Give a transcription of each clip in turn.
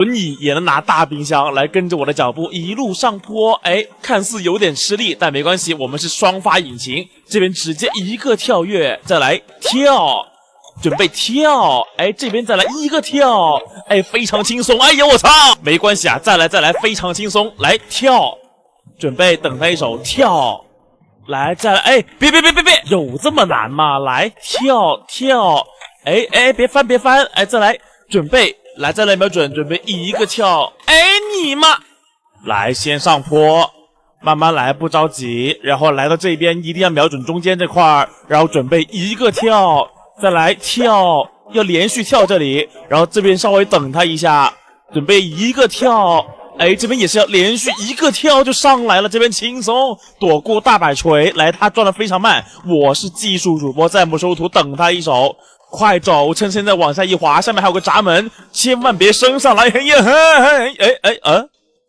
轮椅也能拿大冰箱，来跟着我的脚步一路上坡。哎，看似有点吃力，但没关系，我们是双发引擎，这边直接一个跳跃，再来跳，准备跳。哎，这边再来一个跳，哎，非常轻松。哎呀，我操，没关系啊，再来，非常轻松，来跳，准备等他一手跳。来，再来，哎，别，有这么难吗？来跳，哎，别翻，哎，再来，准备。来，再来瞄准，准备一个跳，哎你妈！来，先上坡，慢慢来，不着急。然后来到这边，一定要瞄准中间这块，然后准备一个跳，再来跳，要连续跳这里。然后这边稍微等他一下，准备一个跳，哎，这边也是要连续一个跳就上来了，这边轻松躲过大摆锤。来，他转得非常慢，我是技术主播，再不收徒，等他一手。快走，趁现在往下一滑，下面还有个闸门，千万别升上来！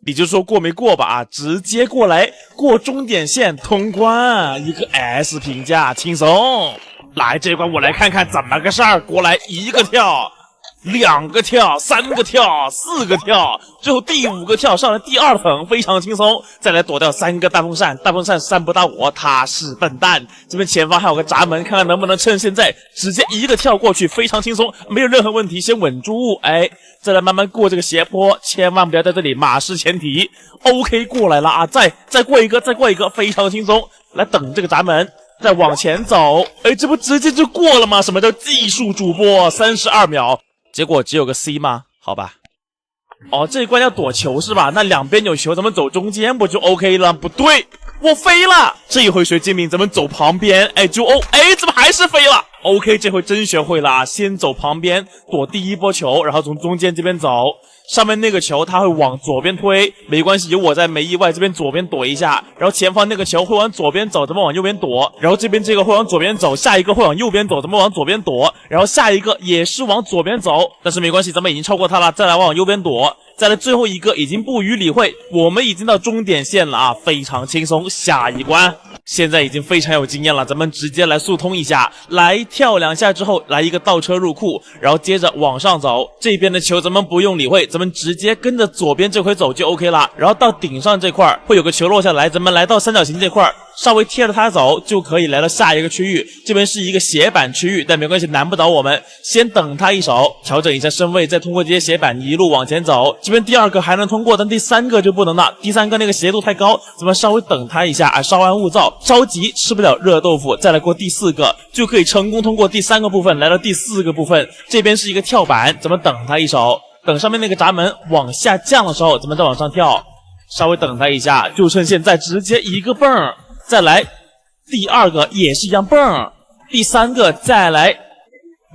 你就说过没过吧啊，直接过来，过终点线通关，一个 S 评价，轻松。来，这关我来看看怎么个事儿，过来一个跳。2个跳，3个跳，4个跳，最后第5个跳上了第2层，非常轻松。再来躲掉3个大风扇，大风扇扇不到我，他是笨蛋。这边前方还有个闸门，看看能不能趁现在直接一个跳过去，非常轻松，没有任何问题。先稳住，哎，再来慢慢过这个斜坡，千万不要在这里马失前蹄。OK， 过来了啊，再过一个，非常轻松。来等这个闸门。再往前走，哎，这不直接就过了吗？什么叫技术主播？32秒。结果只有个 C 吗？好吧。哦，这一关要躲球是吧？那两边有球，咱们走中间不就 OK 了？不对，我飞了。这一回学精明，咱们走旁边，哎，就哎，怎么还是飞了 ？OK， 这回真学会了啊！先走旁边躲第一波球，然后从中间这边走。上面那个球它会往左边推，没关系，有我在，没意外。这边左边躲一下，然后前方那个球会往左边走，咱们往右边躲。然后这边这个会往左边走，下一个会往右边走，咱们往左边躲。然后下一个也是往左边走，但是没关系，咱们已经超过他了，再来往右边躲。再来最后一个已经不予理会，我们已经到终点线了啊，非常轻松。下一关。现在已经非常有经验了，咱们直接来速通一下，来跳2下之后，来一个倒车入库，然后接着往上走。这边的球咱们不用理会，咱们直接跟着左边这块走就 OK 了。然后到顶上这块会有个球落下来，咱们来到三角形这块，稍微贴着它走就可以来到下一个区域。这边是一个斜板区域，但没关系，难不倒我们。先等他一手，调整一下身位，再通过这些斜板一路往前走。这边第2个还能通过，但第3个就不能了。第3个那个斜度太高，咱们稍微等他一下啊，稍安勿躁。着急吃不了热豆腐，再来过第4个就可以成功通过第3个部分，来到第4个部分。这边是一个跳板，咱们等他一手，等上面那个闸门往下降的时候，咱们再往上跳，稍微等他一下，就趁现在直接一个蹦，再来第2个也是一样蹦，第3个再来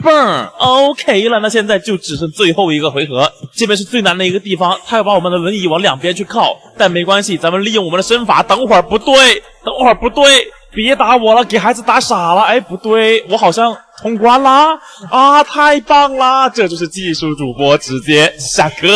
蹦 ，OK 了。那现在就只剩最后一个回合，这边是最难的一个地方，他要把我们的轮椅往两边去靠，但没关系，咱们利用我们的身法。等会儿不对，别打我了，给孩子打傻了。哎，不对，我好像通关啦！啊，太棒啦！这就是技术主播，直接下课。